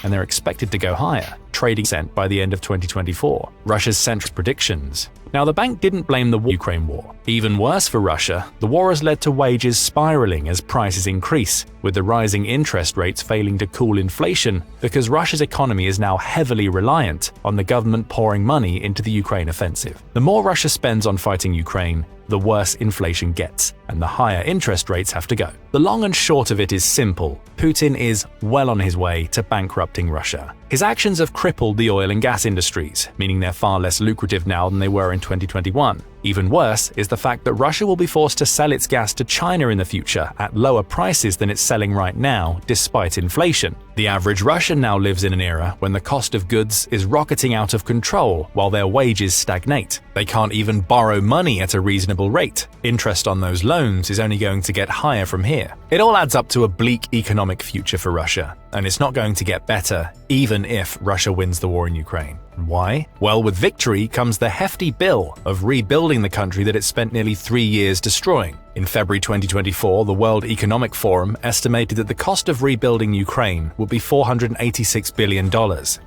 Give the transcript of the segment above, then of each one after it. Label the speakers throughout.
Speaker 1: and they're expected to go higher, trading cent by the end of 2024, Russia's central predictions. Now, the bank didn't blame the Ukraine war. Even worse for Russia, the war has led to wages spiraling as prices increase, with the rising interest rates failing to cool inflation because Russia's economy is now heavily reliant on the government pouring money into the Ukraine offensive. The more Russia spends on fighting Ukraine, the worse inflation gets, and the higher interest rates have to go. The long and short of it is simple. Putin is well on his way to bankrupting Russia. His actions have crippled the oil and gas industries, meaning they're far less lucrative now than they were in 2021. Even worse is the fact that Russia will be forced to sell its gas to China in the future at lower prices than it's selling right now, despite inflation. The average Russian now lives in an era when the cost of goods is rocketing out of control while their wages stagnate. They can't even borrow money at a reasonable rate. Interest on those loans is only going to get higher from here. It all adds up to a bleak economic future for Russia, and it's not going to get better even if Russia wins the war in Ukraine. Why? Well, with victory comes the hefty bill of rebuilding the country that it spent nearly 3 years destroying. In February 2024, the World Economic Forum estimated that the cost of rebuilding Ukraine would be $486 billion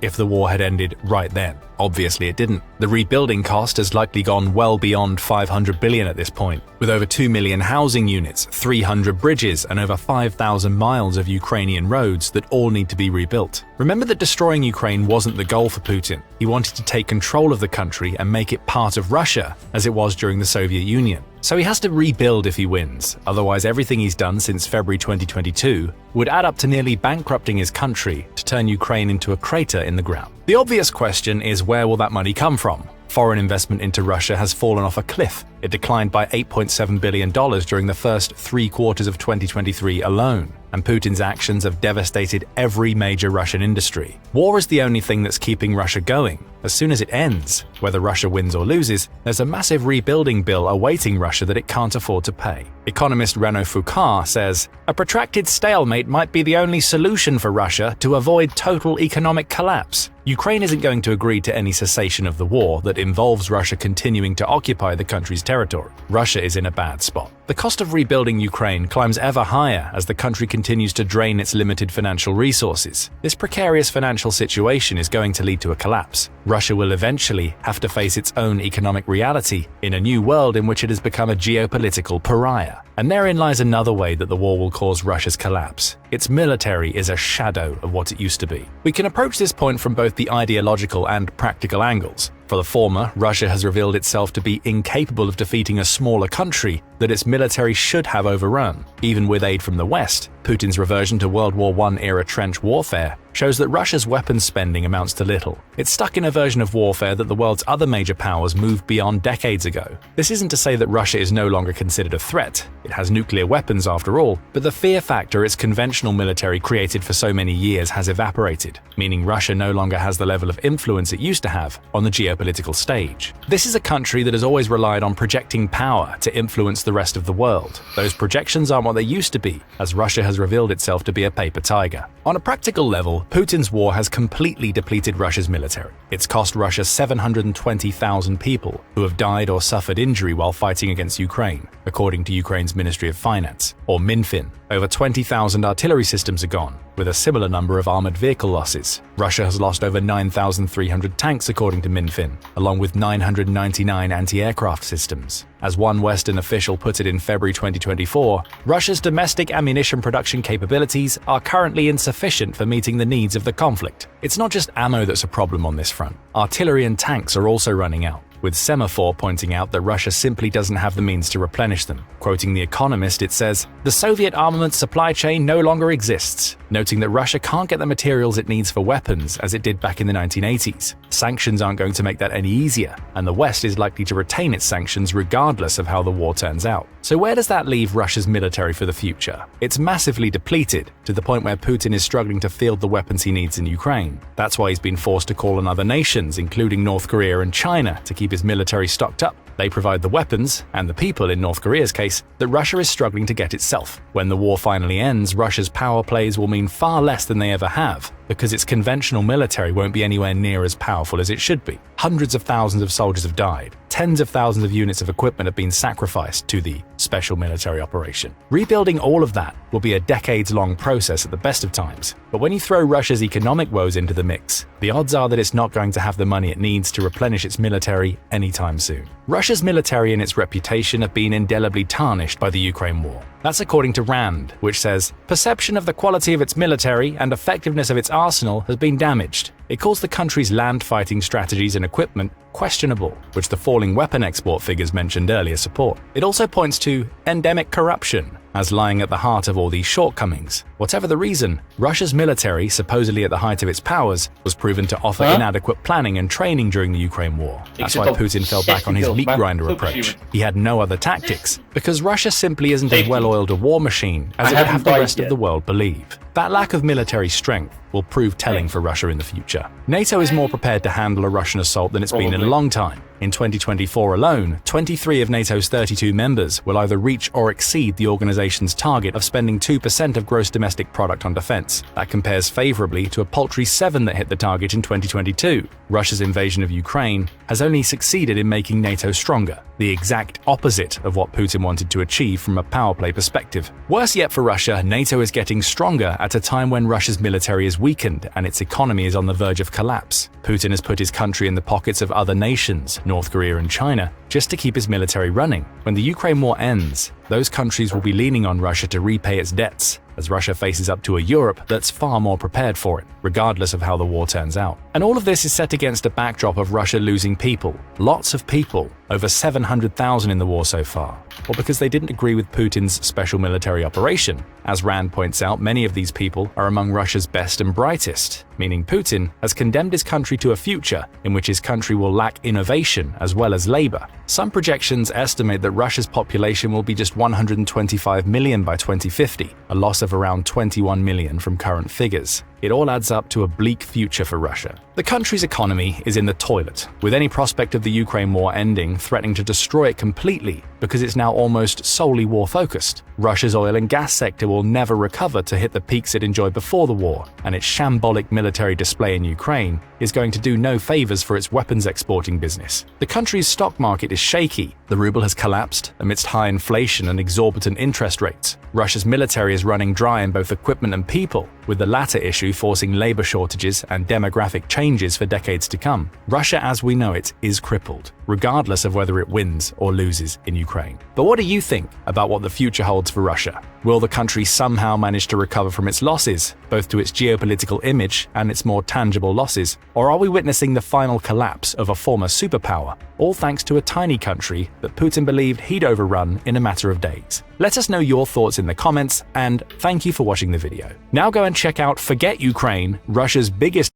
Speaker 1: if the war had ended right then. Obviously, it didn't. The rebuilding cost has likely gone well beyond $500 billion at this point, with over 2 million housing units, 300 bridges, and over 5,000 miles of Ukrainian roads that all need to be rebuilt. Remember that destroying Ukraine wasn't the goal for Putin. He wanted to take control of the country and make it part of Russia, as it was during the Soviet Union. So he has to rebuild if he wins, otherwise everything he's done since February 2022 would add up to nearly bankrupting his country to turn Ukraine into a crater in the ground. The obvious question is, where will that money come from? Foreign investment into Russia has fallen off a cliff. It declined by $8.7 billion during the first 3 quarters of 2023 alone, and Putin's actions have devastated every major Russian industry. War is the only thing that's keeping Russia going. As soon as it ends, whether Russia wins or loses, there's a massive rebuilding bill awaiting Russia that it can't afford to pay. Economist Renaud Foucault says, "A protracted stalemate might be the only solution for Russia to avoid total economic collapse. Ukraine isn't going to agree to any cessation of the war that involves Russia continuing to occupy the country's territory. Russia is in a bad spot." The cost of rebuilding Ukraine climbs ever higher as the country continues to drain its limited financial resources. This precarious financial situation is going to lead to a collapse. Russia will eventually have to face its own economic reality in a new world in which it has become a geopolitical pariah. And therein lies another way that the war will cause Russia's collapse. Its military is a shadow of what it used to be. We can approach this point from both the ideological and practical angles. For the former, Russia has revealed itself to be incapable of defeating a smaller country that its military should have overrun. Even with aid from the West, Putin's reversion to World War I-era trench warfare shows that Russia's weapons spending amounts to little. It's stuck in a version of warfare that the world's other major powers moved beyond decades ago. This isn't to say that Russia is no longer considered a threat. It has nuclear weapons after all, but the fear factor its conventional military created for so many years has evaporated, meaning Russia no longer has the level of influence it used to have on the geopolitical stage. This is a country that has always relied on projecting power to influence the rest of the world. Those projections aren't what they used to be, as Russia has revealed itself to be a paper tiger. On a practical level, Putin's war has completely depleted Russia's military. It's cost Russia 720,000 people who have died or suffered injury while fighting against Ukraine, according to Ukraine's Ministry of Finance, or Minfin. Over 20,000 artillery systems are gone, with a similar number of armored vehicle losses. Russia has lost over 9,300 tanks, according to Minfin, along with 999 anti-aircraft systems. As one Western official put it in February 2024, Russia's domestic ammunition production capabilities are currently insufficient for meeting the needs of the conflict. It's not just ammo that's a problem on this front. Artillery and tanks are also running out, with Semaphore pointing out that Russia simply doesn't have the means to replenish them. Quoting The Economist, it says, "The Soviet armament supply chain no longer exists," noting that Russia can't get the materials it needs for weapons as it did back in the 1980s. Sanctions aren't going to make that any easier, and the West is likely to retain its sanctions regardless of how the war turns out. So where does that leave Russia's military for the future? It's massively depleted, to the point where Putin is struggling to field the weapons he needs in Ukraine. That's why he's been forced to call on other nations, including North Korea and China, to keep his military stocked up. They provide the weapons, and the people in North Korea's case, that Russia is struggling to get itself. When the war finally ends, Russia's power plays will mean far less than they ever have, because its conventional military won't be anywhere near as powerful as it should be. Hundreds of thousands of soldiers have died. Tens of thousands of units of equipment have been sacrificed to the special military operation. Rebuilding all of that will be a decades-long process at the best of times. But when you throw Russia's economic woes into the mix, the odds are that it's not going to have the money it needs to replenish its military anytime soon. Russia's military and its reputation have been indelibly tarnished by the Ukraine war. That's according to RAND, which says, perception of the quality of its military and effectiveness of its arsenal has been damaged. It calls the country's land fighting strategies and equipment questionable, which the falling weapon export figures mentioned earlier support. It also points to endemic corruption as lying at the heart of all these shortcomings. Whatever the reason, Russia's military, supposedly at the height of its powers, was proven to offer inadequate planning and training during the Ukraine war. That's why Putin fell back on his meat grinder approach. He had no other tactics, because Russia simply isn't as well-oiled a war machine as it would have the rest of the world believe. That lack of military strength will prove telling for Russia in the future. NATO is more prepared to handle a Russian assault than it's been in a long time. In 2024 alone, 23 of NATO's 32 members will either reach or exceed the organization's target of spending 2% of gross domestic product on defense. That compares favorably to a paltry 7 that hit the target in 2022. Russia's invasion of Ukraine has only succeeded in making NATO stronger, the exact opposite of what Putin wanted to achieve from a power play perspective. Worse yet for Russia, NATO is getting stronger at a time when Russia's military is weakened and its economy is on the verge of collapse. Putin has put his country in the pockets of other nations, North Korea and China, just to keep his military running. When the Ukraine war ends, those countries will be leaning on Russia to repay its debts, as Russia faces up to a Europe that's far more prepared for it, regardless of how the war turns out. And all of this is set against a backdrop of Russia losing people, lots of people, over 700,000 in the war so far, or because they didn't agree with Putin's special military operation. As Rand points out, many of these people are among Russia's best and brightest, meaning Putin has condemned his country to a future in which his country will lack innovation as well as labor. Some projections estimate that Russia's population will be just 125 million by 2050, a loss of around 21 million from current figures. It all adds up to a bleak future for Russia. The country's economy is in the toilet, with any prospect of the Ukraine war ending threatening to destroy it completely because it's now almost solely war-focused. Russia's oil and gas sector will never recover to hit the peaks it enjoyed before the war, and its shambolic military display in Ukraine is going to do no favors for its weapons exporting business. The country's stock market is shaky. The ruble has collapsed amidst high inflation and exorbitant interest rates. Russia's military is running dry in both equipment and people, with the latter issue forcing labor shortages and demographic changes for decades to come. Russia as we know it is crippled, regardless of whether it wins or loses in Ukraine. But what do you think about what the future holds for Russia? Will the country somehow manage to recover from its losses, both to its geopolitical image and its more tangible losses? Or are we witnessing the final collapse of a former superpower, all thanks to a tiny country that Putin believed he'd overrun in a matter of days? Let us know your thoughts in the comments, and thank you for watching the video. Now go and check out Forget Ukraine, Russia's biggest